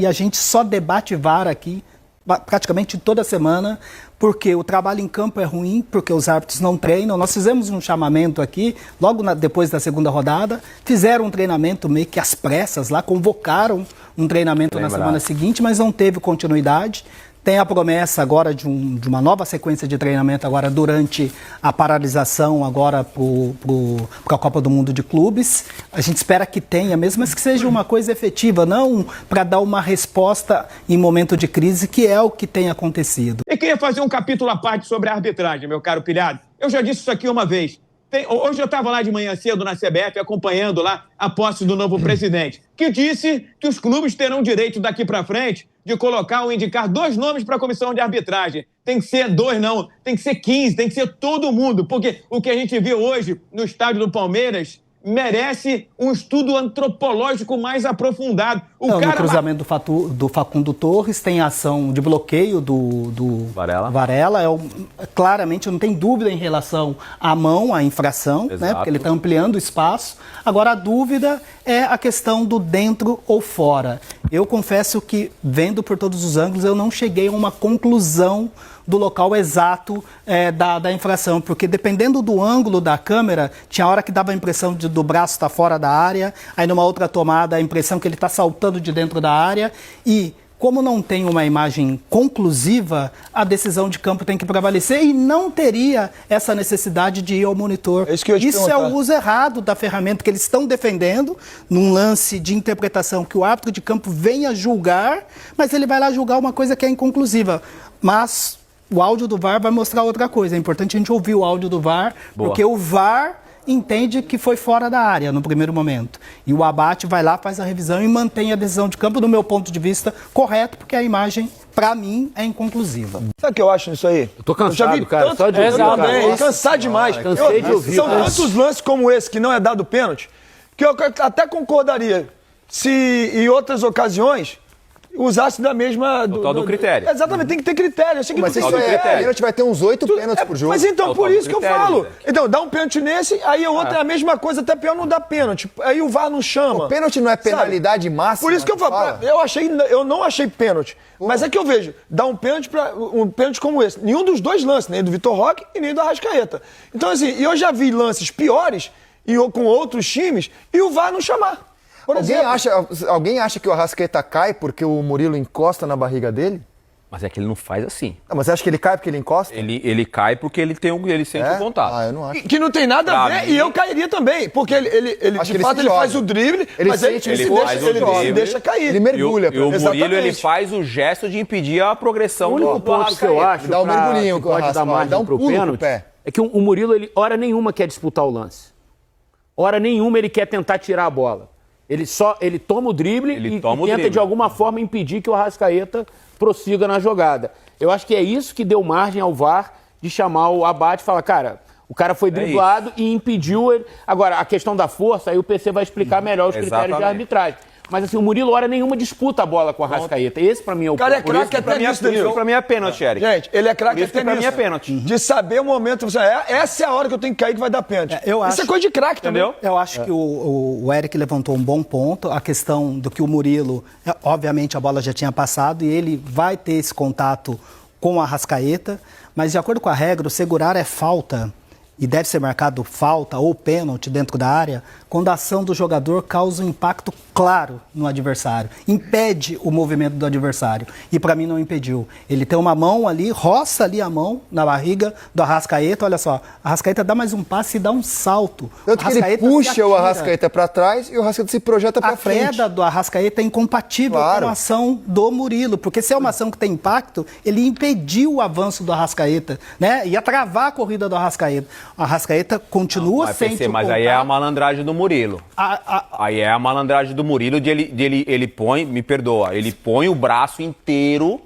E a gente só debate VAR aqui praticamente toda semana, porque o trabalho em campo é ruim, porque os árbitros não treinam. Nós fizemos um chamamento aqui, logo depois da segunda rodada, fizeram um treinamento meio que às pressas lá, convocaram um treinamento na semana seguinte, mas não teve continuidade. Tem a promessa agora de uma nova sequência de treinamento agora durante a paralisação agora para a Copa do Mundo de Clubes. A gente espera que tenha mesmo, mas que seja uma coisa efetiva, não para dar uma resposta em momento de crise, que é o que tem acontecido. Eu queria fazer um capítulo à parte sobre a arbitragem, meu caro Pilhado. Eu já disse isso aqui uma vez. Hoje eu estava lá de manhã cedo na CBF acompanhando lá a posse do novo presidente, que disse que os clubes terão direito daqui para frente de colocar ou indicar 2 nomes para a comissão de arbitragem. Tem que ser 2 não, tem que ser 15, tem que ser todo mundo, porque o que a gente viu hoje no estádio do Palmeiras merece um estudo antropológico mais aprofundado. No cruzamento do Facundo Torres tem a ação de bloqueio do Varela. Claramente não tem dúvida em relação à mão, à infração, né, porque ele está ampliando o espaço. Agora a dúvida é a questão do dentro ou fora. Eu confesso que, vendo por todos os ângulos, eu não cheguei a uma conclusão do local exato da infração, porque dependendo do ângulo da câmera, tinha hora que dava a impressão do braço estar fora da área, aí numa outra tomada a impressão que ele está saltando de dentro da área, e como não tem uma imagem conclusiva, a decisão de campo tem que prevalecer e não teria essa necessidade de ir ao monitor. Isso é o uso errado da ferramenta que eles estão defendendo, num lance de interpretação que o árbitro de campo venha julgar, mas ele vai lá julgar uma coisa que é inconclusiva. Mas o áudio do VAR vai mostrar outra coisa. É importante a gente ouvir o áudio do VAR, porque o VAR entende que foi fora da área no primeiro momento. E o Abate vai lá, faz a revisão e mantém a decisão de campo, do meu ponto de vista, correto, porque a imagem, para mim, é inconclusiva. Sabe o que eu acho nisso aí? Eu tô cansado, cara. Só de ouvir. Cansado demais. Cansei de ouvir. São tantos lances como esse que não é dado pênalti, que eu até concordaria se em outras ocasiões usasse da mesma... do critério. Exatamente, tem que ter critério. Mas isso pênalti vai ter uns 8 pênaltis por jogo. Mas então, por isso que eu falo. Então, dá um pênalti nesse, aí a outra é a mesma coisa, até pior não dá pênalti. Aí o VAR não chama. O pênalti não é penalidade máxima? Por isso que eu falo, eu não achei pênalti. Mas é que eu vejo, dá um pênalti como esse. Nenhum dos 2 lances, nem do Vitor Roque e nem do Arrascaeta. Então, assim, eu já vi lances piores com outros times e o VAR não chamar. Alguém acha que o Arrascaeta cai porque o Murilo encosta na barriga dele? Mas é que ele não faz assim. Mas você acha que ele cai porque ele encosta? Ele cai porque ele sente o contato. Eu não acho. Que não tem nada a ver, e eu cairia também. Porque ele faz o drible, mas ele se deixa cair. Ele mergulha. E o Murilo, ele faz o gesto de impedir a progressão do único ponto que eu acho dá um mergulhinho que pode dar margem pro pênalti é que o Murilo, ele hora nenhuma quer disputar o lance. Hora nenhuma ele quer tentar tirar a bola. Ele toma o drible e tenta de alguma forma impedir que o Arrascaeta prossiga na jogada. Eu acho que é isso que deu margem ao VAR de chamar o Abate e falar, cara, o cara foi driblado e impediu ele. Agora, a questão da força, aí o PC vai explicar melhor os critérios de arbitragem. Mas assim, o Murilo, hora nenhuma, disputa a bola com o Arrascaeta. Esse, pra mim, é o cara é craque até nisso, Danilo. Pra mim é pênalti, Eric. Gente, ele é craque até nisso. Pra mim é pênalti. De saber o momento, essa é a hora que eu tenho que cair que vai dar pênalti. Isso é coisa de craque também. Eu acho que o Eric levantou um bom ponto. A questão do que o Murilo, obviamente a bola já tinha passado e ele vai ter esse contato com o Arrascaeta. Mas de acordo com a regra, o segurar é falta e deve ser marcado falta ou pênalti dentro da área, quando a ação do jogador causa um impacto claro no adversário, impede o movimento do adversário. E para mim não impediu. Ele tem uma mão ali, roça ali a mão na barriga do Arrascaeta, olha só, a Arrascaeta dá mais um passe e dá um salto. Tanto que ele puxa o Arrascaeta para trás e o Arrascaeta se projeta para frente. A queda do Arrascaeta é incompatível com a ação do Murilo, porque se é uma ação que tem impacto, ele impediu o avanço do Arrascaeta, né? Ia travar a corrida do Arrascaeta. O Arrascaeta continua sem mas aí é a malandragem do Murilo. Aí é a malandragem do Murilo de ele põe, me perdoa, ele põe o braço inteiro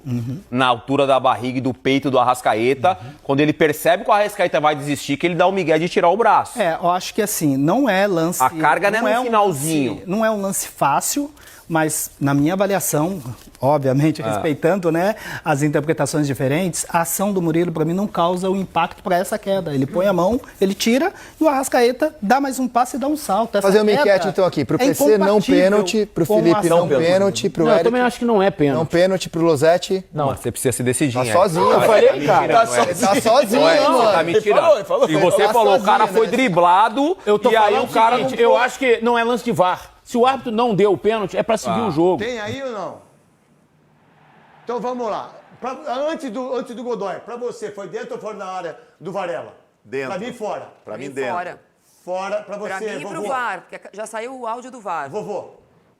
na altura da barriga e do peito do Arrascaeta. Quando ele percebe que o Arrascaeta vai desistir, que ele dá o migué de tirar o braço. Eu acho que assim, não é lance... A carga não é no finalzinho. Não é um lance fácil, mas na minha avaliação, obviamente, respeitando, né, as interpretações diferentes, a ação do Murilo, para mim, não causa o impacto para essa queda. Ele põe a mão, ele tira, e o Arrascaeta dá mais um passe e dá um salto. Fazer uma enquete, então, aqui. Pro PC, não pênalti. Pro Felipe, não pênalti. Pro Eric, eu também acho que não é pênalti. Não pênalti. Pro Losetti. Não, você precisa se decidir. Tá sozinho. Eu falei, cara. Tá sozinho, mano. Você tá me tirando. E você falou, o cara foi driblado, e aí o cara... Eu acho que não é lance de VAR. Se o árbitro não deu o pênalti, é pra seguir o jogo. Tem aí ou não? Então vamos lá. Antes do Godoy, pra você, foi dentro ou fora da área do Varela? Dentro. Pra mim, fora. Pra mim, dentro. Fora. Fora, pra você, Pra mim e pro VAR, porque já saiu o áudio do VAR. Vovô.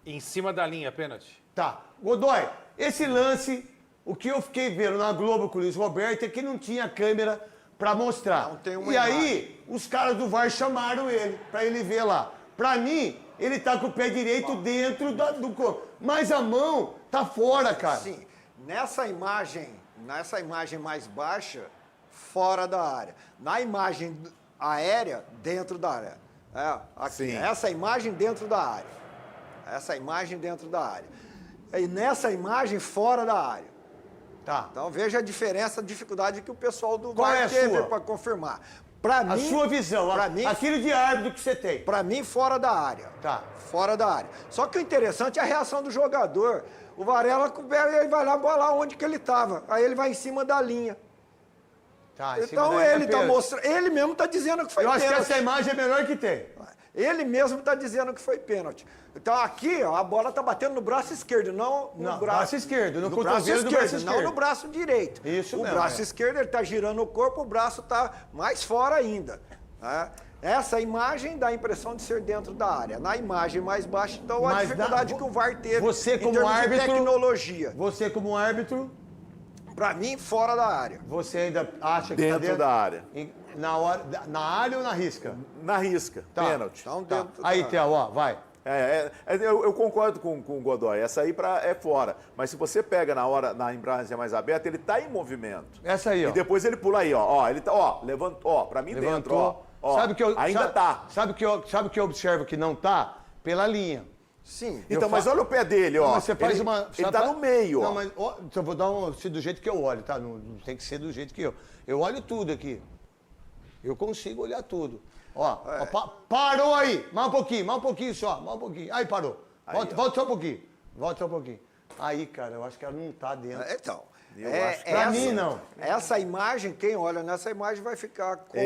Em cima da linha, pênalti. Tá. Godoy, esse lance, o que eu fiquei vendo na Globo com o Luiz Roberto é que não tinha câmera pra mostrar. Não tem uma e imagem. aí, os caras do VAR chamaram ele pra ele ver lá. Pra mim, ele tá com o pé direito dentro do corpo. Mas a mão tá fora, cara. Sim. Nessa imagem mais baixa, fora da área. Na imagem aérea, dentro da área. Aqui. Sim. Essa imagem dentro da área. Essa imagem dentro da área. E nessa imagem, fora da área. Tá. Então veja a diferença, a dificuldade que o pessoal do Qual VAR é a teve sua? para confirmar. Pra A mim, sua visão, pra mim, aquilo de árbitro que você tem. Pra mim, fora da área. Tá. Fora da área. Só que o interessante é a reação do jogador. O Varela ele vai lá bolar onde que ele estava. Aí ele vai em cima da linha. Tá, em cima Então da linha, ele tá pênalti. mostrando. Ele mesmo tá dizendo que foi Eu acho pênalti. que essa imagem é a melhor que tem. Ele mesmo tá dizendo que foi pênalti. Então aqui, ó, a bola tá batendo no braço esquerdo, não no Não, braço esquerdo, no cotovelo braço do esquerdo, braço não esquerdo. no braço direito. Isso o mesmo, braço é. esquerdo, ele tá girando o corpo, o braço tá mais fora ainda. Né? Essa imagem dá a impressão de ser dentro da área. Na imagem mais baixa, então, a Mas dificuldade que o VAR teve você em como termos de árbitro, tecnologia. Você como árbitro, Pra mim, fora da área. você ainda acha que Dentro tá dentro da área. Na área ou na risca? Na risca, Tá. pênalti. Então, Tá. dentro da Aí, área. Theo, ó, vai. Eu concordo com o Godoy. Essa aí é fora. Mas se você pega na imagem mais aberta, ele tá em movimento. Essa aí, ó. E depois ele pula aí, ó. Ele tá, levantou, ó, pra mim dentro, ó. Sabe que eu, ainda sabe, tá. Sabe que eu observo que não tá? Pela linha. Sim. Então, mas olha o pé dele, ó. Não, mas você faz ele, você Ele tá no meio, não, ó. Mas, ó, então eu vou dar do jeito que eu olho, tá? Não tem que ser do jeito que eu. Eu olho tudo aqui. Eu consigo olhar tudo. Ó, parou aí. Mais um pouquinho só. Mais um pouquinho. Aí parou. Volta só um pouquinho. Volta só um pouquinho. Aí, cara, eu acho que ela não tá dentro. Então, Pra mim, não. Essa imagem, quem olha nessa imagem vai ficar com,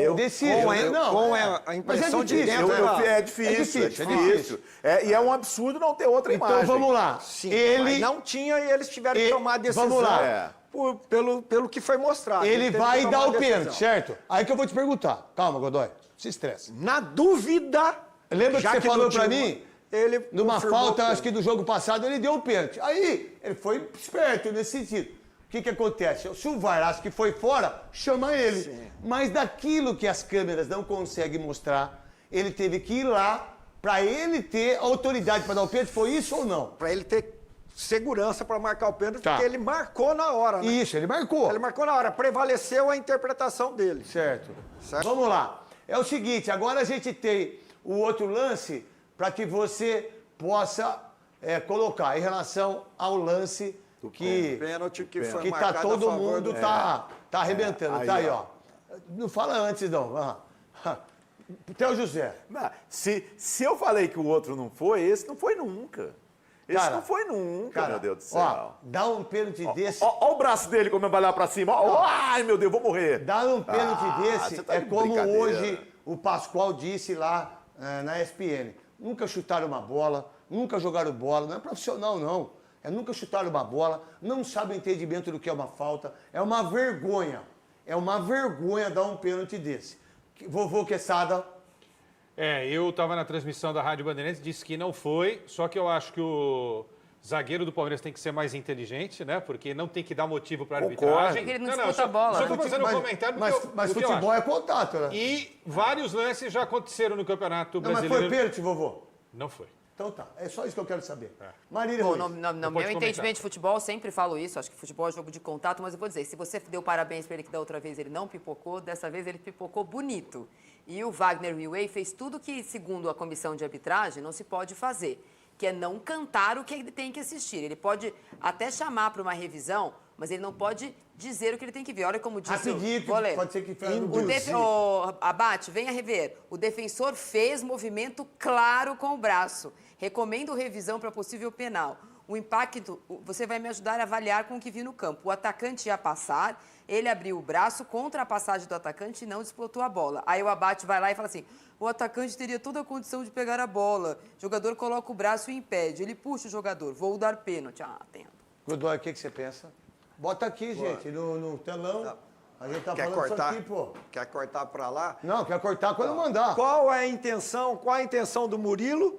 a impressão de dentro. É difícil. E é um absurdo não ter outra imagem. Então vamos lá. Sim, mas não tinha e eles tiveram que tomar a decisão. Vamos lá. Pelo que foi mostrado. Ele teve vai que dar tomar o a decisão. pênalti, certo? Aí que eu vou te perguntar. Calma, Godoy. Se estresse. Na dúvida. Lembra que já você falou não pra tinha mim? Ele Numa confirmou falta, o acho que do jogo passado, ele deu o pênalti. Aí, ele foi esperto nesse sentido. O que acontece? Se o VAR acha que foi fora, chama ele. Sim. Mas daquilo que as câmeras não conseguem mostrar, ele teve que ir lá pra ele ter autoridade pra dar o pênalti. Foi isso ou não? Pra ele ter segurança pra marcar o pênalti, Tá. porque ele marcou na hora, né? Isso, ele marcou. Ele marcou na hora. Prevaleceu a interpretação dele. Certo. Certo. Vamos lá. É o seguinte, agora a gente tem o outro lance para que você possa colocar em relação ao lance que Pênalti que foi que tá marcado a todo favor mundo do... tá arrebentando. aí, Tá aí, ó. Não fala antes, não. Theo José. Não, se eu falei que o outro não foi, esse não foi nunca. Esse Cara, não foi nunca, meu Deus do céu. Ó, dá um pênalti desse. Ó o braço dele como vai lá pra cima. Ai, meu Deus, vou morrer. Dar um pênalti desse você tá é de como brincadeira. hoje o Pascoal disse lá na ESPN. Nunca chutaram uma bola, nunca jogaram bola, não é profissional não. Nunca chutaram uma bola, não sabem o entendimento do que é uma falta. É uma vergonha. É uma vergonha dar um pênalti desse. Vovô Quesada. Eu estava na transmissão da Rádio Bandeirantes, disse que não foi, só que eu acho que o zagueiro do Palmeiras tem que ser mais inteligente, né? Porque não tem que dar motivo para arbitragem. Porque ele não disputa a bola. Só estou fazendo um comentário do que eu futebol acho. é contato, né? E vários lances já aconteceram no Campeonato Não, mas Brasileiro. foi pênalti, vovô? Não foi. Então tá, é só isso que eu quero saber. Marília Bom, Ruiz. no meu entendimento de futebol, sempre falo isso, acho que futebol é jogo de contato, mas eu vou dizer, se você deu parabéns para ele que da outra vez ele não pipocou, dessa vez ele pipocou bonito. E o Wagner Hillway fez tudo que, segundo a comissão de arbitragem, não se pode fazer. que é não cantar o que ele tem que assistir. Ele pode até chamar para uma revisão, mas ele não pode dizer o que ele tem que ver. Olha como diz Rapidinho, pode ser que Abate, venha rever. O defensor fez movimento claro com o braço. Recomendo revisão para possível penal. O impacto, você vai me ajudar a avaliar com o que vi no campo. O atacante ia passar, ele abriu o braço contra a passagem do atacante e não disputou a bola. Aí o Abate vai lá e fala assim, o atacante teria toda a condição de pegar a bola. O jogador coloca o braço e impede. Ele puxa o jogador. Vou dar pênalti. Atento. Godoy, o que você pensa? Bota aqui, gente, no telão. Não. A gente tá falando cortar, isso aqui, pô. Quer cortar pra lá? Não, quer cortar quando mandar. Qual a intenção do Murilo?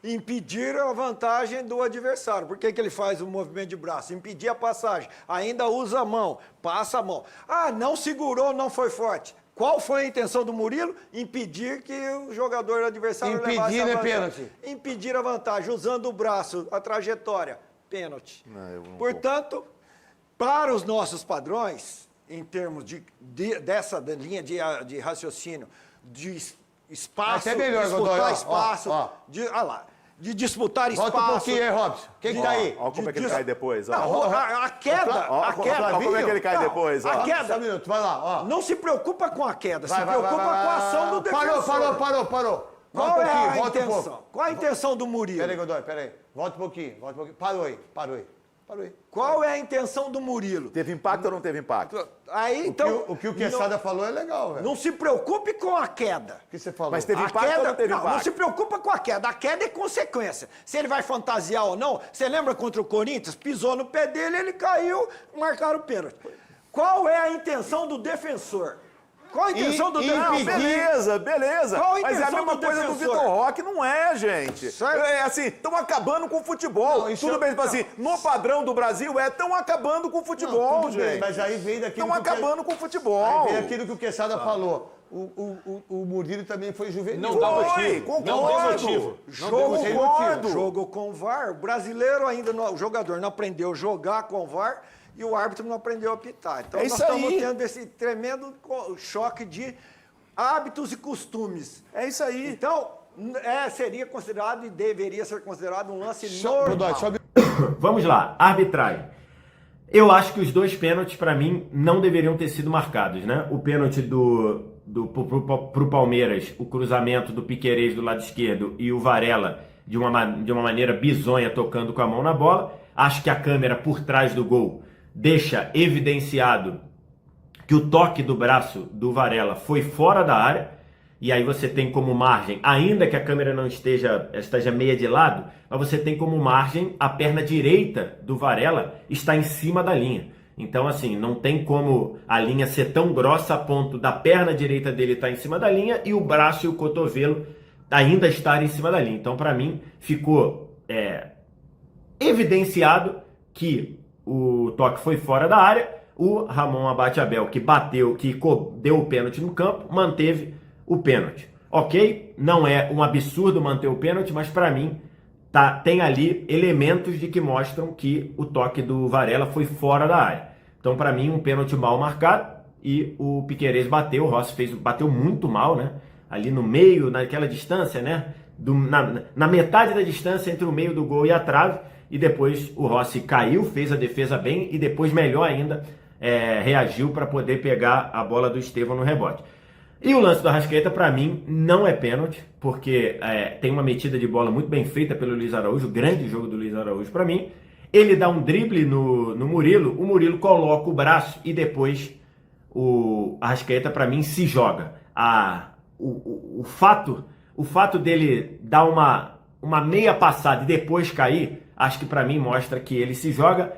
Impedir a vantagem do adversário. Por que ele faz o movimento de braço? Impedir a passagem. Ainda usa a mão, passa a mão. Ah, não segurou, não foi forte. Qual foi a intenção do Murilo? Impedir que o jogador adversário levasse a vantagem. Impedir, né, pênalti? Impedir a vantagem, usando o braço, a trajetória. Pênalti. Portanto, para os nossos padrões, em termos dessa linha de raciocínio, de espaço, até melhor, disputar Godoy, espaço, de disputar espaço. Volta um pouquinho aí, Robson. Quem tá aí? Olha como é que ele cai depois. Ó. Não, a queda. Como é que ele cai depois? A queda. Só um minuto, vai lá. Ó. Não se preocupa com a queda, se preocupa com a ação do defensor. Parou. Qual é a intenção? Qual a intenção do Murilo? Peraí, Godoy, peraí. Volta um pouquinho. Parou aí. Qual é a intenção do Murilo? Teve impacto ou não teve impacto? Aí, então, o que o Quesada falou é legal, velho. Não se preocupe com a queda. O que você falou? Mas teve impacto ou não teve impacto? Não se preocupa com a queda. A queda é consequência. Se ele vai fantasiar ou não, você lembra contra o Corinthians? Pisou no pé dele, ele caiu, marcaram o pênalti. Qual é a intenção do defensor? Qual a intenção do defensor? Beleza. Mas é a mesma coisa do Vitor Roque, não é, gente? É assim, estão acabando com o futebol. Não, tudo bem, assim, no padrão do Brasil, estão acabando com o futebol, não, gente. Bem, mas aí vem daquilo Estão acabando com o futebol. Aí vem aquilo que o Quesada falou. O Murilo também foi juvenil. Não dá motivo. Não tem motivo. Jogo com VAR. O brasileiro ainda, o jogador não aprendeu a jogar com VAR. E o árbitro não aprendeu a apitar. Então, nós estamos tendo esse tremendo choque de hábitos e costumes. É isso aí. Então, seria considerado e deveria ser considerado um lance normal. Vamos lá, arbitragem. Eu acho que os dois pênaltis, para mim, não deveriam ter sido marcados, né? O pênalti pro Palmeiras, o cruzamento do Piquerez do lado esquerdo e o Varela de uma maneira bizonha tocando com a mão na bola. Acho que a câmera por trás do gol deixa evidenciado que o toque do braço do Varela foi fora da área, e aí você tem como margem, ainda que a câmera não esteja meia de lado, mas você tem como margem a perna direita do Varela está em cima da linha. Então, assim, não tem como a linha ser tão grossa a ponto da perna direita dele estar em cima da linha e o braço e o cotovelo ainda estarem em cima da linha. Então, para mim, ficou evidenciado que o toque foi fora da área. O Ramon Abate Abel, que deu o pênalti no campo, manteve o pênalti. Ok, não é um absurdo manter o pênalti, mas para mim tem ali elementos de que mostram que o toque do Varela foi fora da área. Então, para mim, um pênalti mal marcado, e o Piquerez bateu, o Rossi bateu muito mal, né? Ali no meio, naquela distância, né? Na metade da distância entre o meio do gol e a trave. E depois o Rossi caiu, fez a defesa bem e depois, melhor ainda, reagiu para poder pegar a bola do Estevão no rebote. E o lance do Arrascaeta, para mim, não é pênalti, porque tem uma metida de bola muito bem feita pelo Luiz Araújo, o grande jogo do Luiz Araújo para mim. Ele dá um drible no Murilo, o Murilo coloca o braço e depois o Arrascaeta, para mim, se joga. O fato dele dar uma meia passada e depois cair, acho que para mim mostra que ele se joga.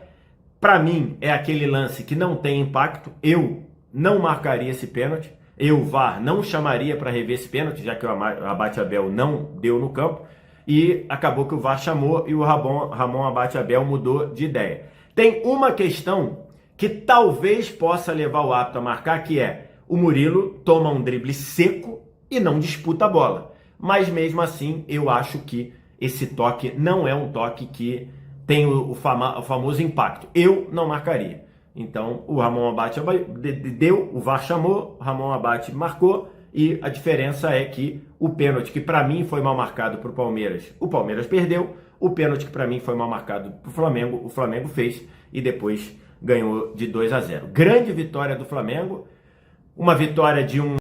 Para mim é aquele lance que não tem impacto. Eu não marcaria esse pênalti. O VAR não chamaria para rever esse pênalti, já que o Abate Abel não deu no campo. E acabou que o VAR chamou e o Ramon Abate Abel mudou de ideia. Tem uma questão que talvez possa levar o árbitro a marcar, que é o Murilo toma um drible seco e não disputa a bola. Mas mesmo assim eu acho que esse toque não é um toque que tem o famoso impacto. Eu não marcaria. Então o Ramon Abate deu, o VAR chamou, o Ramon Abate marcou, e a diferença é que o pênalti, que para mim foi mal marcado para o Palmeiras perdeu, O pênalti que para mim foi mal marcado pro Flamengo, o Flamengo fez e depois ganhou de 2-0. Grande vitória do Flamengo, uma vitória de um